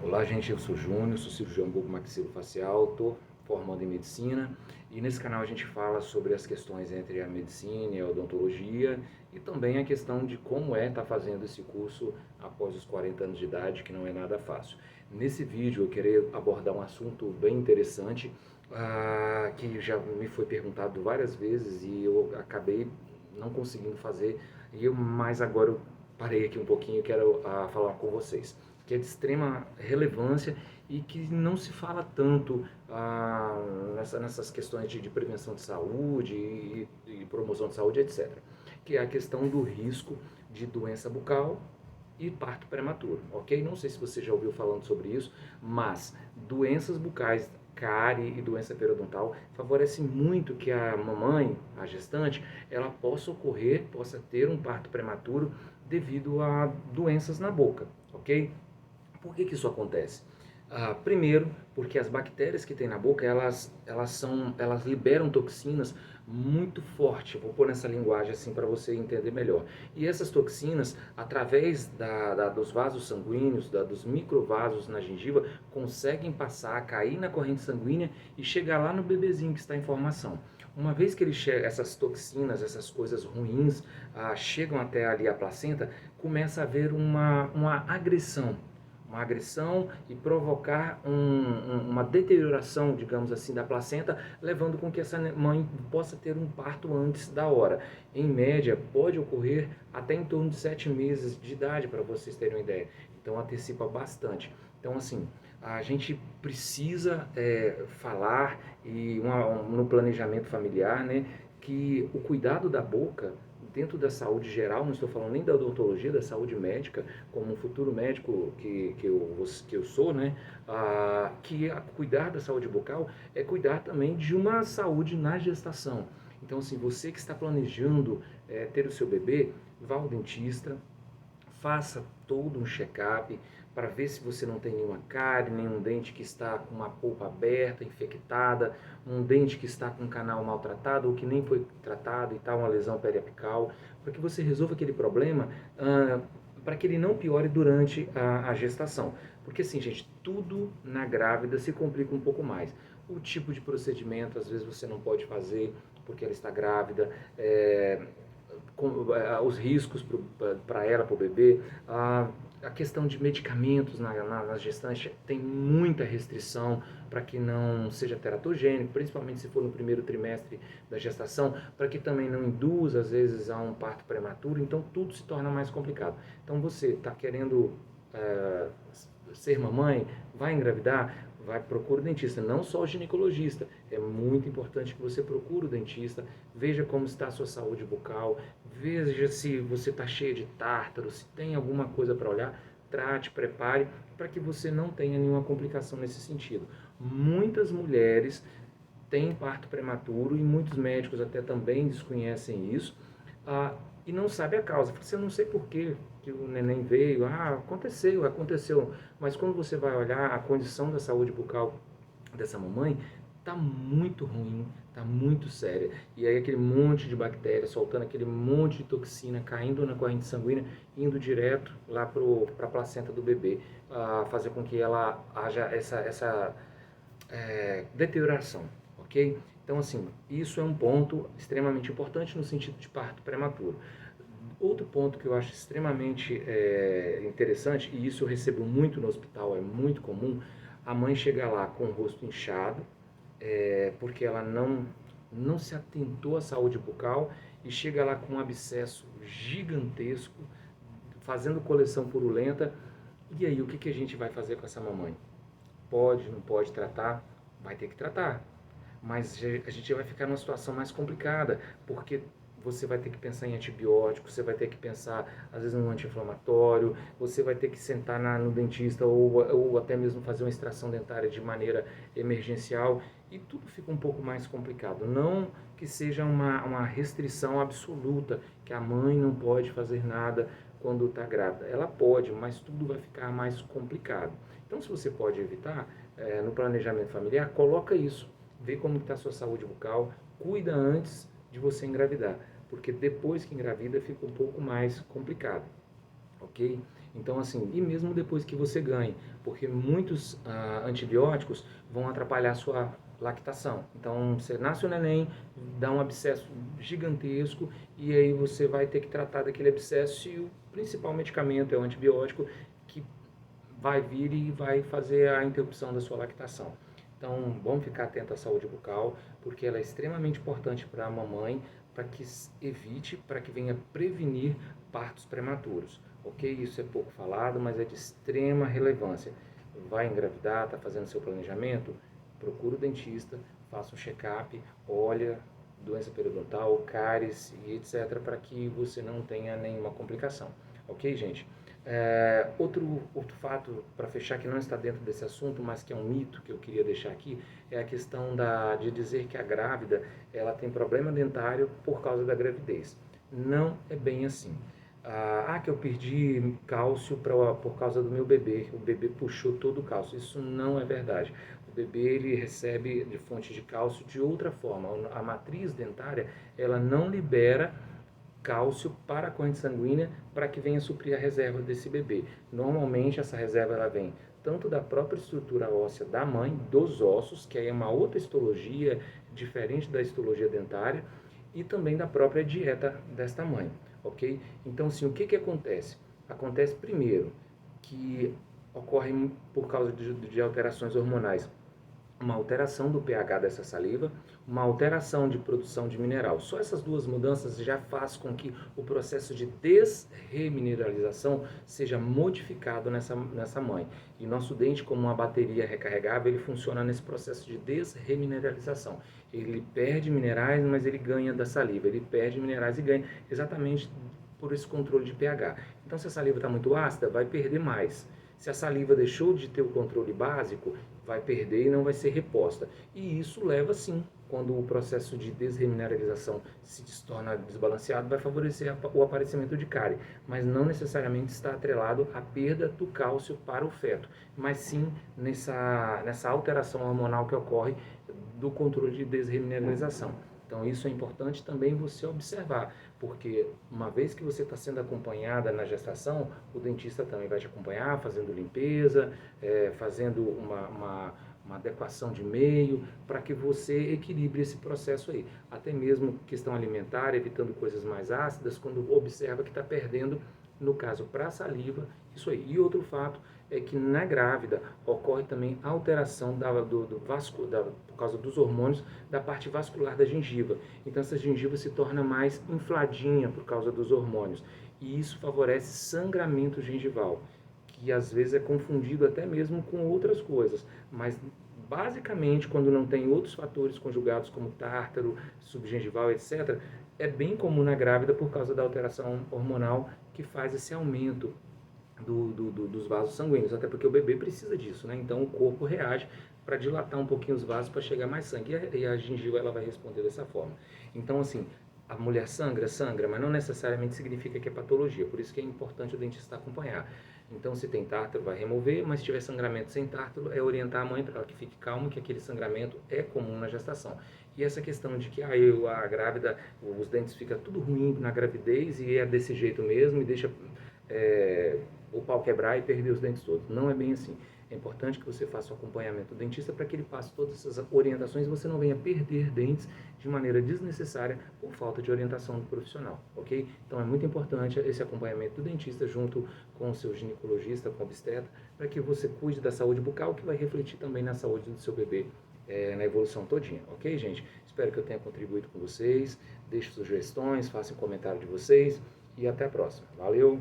Olá, gente, eu sou Júnior, sou cirurgião bucomaxilofacial, estou formando em medicina e nesse canal a gente fala sobre as questões entre a medicina e a odontologia e também a questão de como é estar fazendo esse curso após os 40 anos de idade, que não é nada fácil. Nesse vídeo eu queria abordar um assunto bem interessante, que já me foi perguntado várias vezes e eu acabei não conseguindo fazer, mas agora eu parei aqui um pouquinho e quero falar com vocês, que é de extrema relevância e que não se fala tanto nessas questões de prevenção de saúde e promoção de saúde, etc. Que é a questão do risco de doença bucal e parto prematuro, ok? Não sei se você já ouviu falando sobre isso, mas doenças bucais, cárie e doença periodontal favorece muito que a mamãe, a gestante, ela possa ter um parto prematuro devido a doenças na boca, ok? Por que isso acontece? Primeiro, porque as bactérias que tem na boca, elas liberam toxinas muito forte. Vou pôr nessa linguagem assim para você entender melhor. E essas toxinas, através dos vasos sanguíneos, dos microvasos na gengiva, conseguem passar, cair na corrente sanguínea e chegar lá no bebezinho que está em formação. Uma vez que essas toxinas, essas coisas ruins, chegam até ali a placenta, começa a haver uma agressão e provocar uma deterioração, digamos assim, da placenta, levando com que essa mãe possa ter um parto antes da hora. Em média, pode ocorrer até em torno de 7 meses de idade, para vocês terem uma ideia. Então, antecipa bastante. Então, assim, a gente precisa falar no planejamento familiar, né, que o cuidado da boca dentro da saúde geral, não estou falando nem da odontologia, da saúde médica, como um futuro médico que eu sou, né? Cuidar da saúde bucal é cuidar também de uma saúde na gestação. Então, assim, você que está planejando ter o seu bebê, vá ao dentista, faça todo um check-up para ver se você não tem nenhuma cárie, nenhum dente que está com uma polpa aberta, infectada, um dente que está com um canal maltratado ou que nem foi tratado e está uma lesão periapical, para que você resolva aquele problema, para que ele não piore durante a gestação. Porque assim, gente, tudo na grávida se complica um pouco mais. O tipo de procedimento, às vezes você não pode fazer porque ela está grávida, os riscos para ela, para o bebê, a questão de medicamentos na gestante tem muita restrição para que não seja teratogênico, principalmente se for no primeiro trimestre da gestação, para que também não induza às vezes a um parto prematuro, então tudo se torna mais complicado. Então você está querendo ser mamãe, vai engravidar, vai procura o dentista, não só o ginecologista. É muito importante que você procure o dentista, veja como está a sua saúde bucal, veja se você está cheia de tártaro, se tem alguma coisa para olhar, trate, prepare, para que você não tenha nenhuma complicação nesse sentido. Muitas mulheres têm parto prematuro e muitos médicos até também desconhecem isso, e não sabe a causa. Você não sei por que o neném veio, aconteceu, mas quando você vai olhar a condição da saúde bucal dessa mamãe, tá muito ruim, tá muito séria. E aí aquele monte de bactérias, soltando aquele monte de toxina, caindo na corrente sanguínea, indo direto lá para a placenta do bebê, fazer com que ela haja essa deterioração, ok? Então, assim, isso é um ponto extremamente importante no sentido de parto prematuro. Outro ponto que eu acho extremamente interessante, e isso eu recebo muito no hospital, é muito comum, a mãe chegar lá com o rosto inchado, porque ela não se atentou à saúde bucal e chega lá com um abscesso gigantesco, fazendo coleção purulenta. E aí, o que a gente vai fazer com essa mamãe? Pode, não pode tratar? Vai ter que tratar. Mas a gente vai ficar numa situação mais complicada, porque você vai ter que pensar em antibiótico, você vai ter que pensar, às vezes, num anti-inflamatório, você vai ter que sentar no dentista ou até mesmo fazer uma extração dentária de maneira emergencial e tudo fica um pouco mais complicado. Não que seja uma restrição absoluta, que a mãe não pode fazer nada quando está grávida. Ela pode, mas tudo vai ficar mais complicado. Então, se você pode evitar, no planejamento familiar, coloca isso. Vê como está a sua saúde bucal, cuida antes de você engravidar, porque depois que engravida fica um pouco mais complicado, ok? Então, assim, e mesmo depois que você ganhe, porque muitos antibióticos vão atrapalhar a sua lactação. Então, você nasce o neném, dá um abscesso gigantesco e aí você vai ter que tratar daquele abscesso e o principal medicamento é o antibiótico que vai vir e vai fazer a interrupção da sua lactação. Então, vamos ficar atento à saúde bucal, porque ela é extremamente importante para a mamãe, para que evite, para que venha prevenir partos prematuros. Ok? Isso é pouco falado, mas é de extrema relevância. Vai engravidar, está fazendo seu planejamento? Procura o dentista, faça um check-up, olha doença periodontal, cáries e etc, para que você não tenha nenhuma complicação. Ok, gente? Outro fato, para fechar, que não está dentro desse assunto, mas que é um mito que eu queria deixar aqui, é a questão de dizer que a grávida ela tem problema dentário por causa da gravidez. Não é bem assim. Que eu perdi cálcio por causa do meu bebê, o bebê puxou todo o cálcio. Isso não é verdade. O bebê ele recebe de fonte de cálcio de outra forma. A matriz dentária ela não libera cálcio para a corrente sanguínea para que venha suprir a reserva desse bebê. Normalmente essa reserva ela vem tanto da própria estrutura óssea da mãe, dos ossos, que aí é uma outra histologia diferente da histologia dentária, e também da própria dieta desta mãe, ok? Então, assim, o que acontece? Acontece primeiro que ocorre por causa de alterações hormonais uma alteração do pH dessa saliva, uma alteração de produção de mineral. Só essas duas mudanças já faz com que o processo de desremineralização seja modificado nessa mãe. E nosso dente, como uma bateria recarregável, ele funciona nesse processo de desremineralização. Ele perde minerais, mas ele ganha da saliva. Ele perde minerais e ganha exatamente por esse controle de pH. Então, se a saliva está muito ácida, vai perder mais. Se a saliva deixou de ter o controle básico, vai perder e não vai ser reposta. E isso leva, sim, quando o processo de desremineralização se torna desbalanceado, vai favorecer o aparecimento de cárie, mas não necessariamente está atrelado à perda do cálcio para o feto, mas sim nessa alteração hormonal que ocorre do controle de desremineralização. Então isso é importante também você observar, porque uma vez que você está sendo acompanhada na gestação, o dentista também vai te acompanhar, fazendo limpeza, fazendo uma adequação de meio, para que você equilibre esse processo aí. Até mesmo questão alimentar, evitando coisas mais ácidas, quando observa que está perdendo, no caso para a saliva, isso aí. E outro fato é que na grávida ocorre também alteração por causa dos hormônios da parte vascular da gengiva. Então essa gengiva se torna mais infladinha por causa dos hormônios. E isso favorece sangramento gengival, que às vezes é confundido até mesmo com outras coisas. Mas basicamente, quando não tem outros fatores conjugados como tártaro, subgengival, etc., é bem comum na grávida por causa da alteração hormonal que faz esse aumento dos vasos sanguíneos, até porque o bebê precisa disso, né? Então o corpo reage para dilatar um pouquinho os vasos para chegar mais sangue e a gengiva ela vai responder dessa forma. Então assim, a mulher sangra, mas não necessariamente significa que é patologia, por isso que é importante o dentista acompanhar. Então se tem tártaro vai remover, mas se tiver sangramento sem tártaro é orientar a mãe para que fique calma que aquele sangramento é comum na gestação. E essa questão de que a grávida, os dentes ficam tudo ruim na gravidez e é desse jeito mesmo e deixa o pau quebrar e perder os dentes todos. Não é bem assim. É importante que você faça o acompanhamento do dentista para que ele passe todas essas orientações e você não venha perder dentes de maneira desnecessária por falta de orientação do profissional, ok? Então é muito importante esse acompanhamento do dentista junto com o seu ginecologista, com o obstetra, para que você cuide da saúde bucal, que vai refletir também na saúde do seu bebê na evolução todinha, ok, gente? Espero que eu tenha contribuído com vocês. Deixe sugestões, façam um comentário de vocês e até a próxima. Valeu!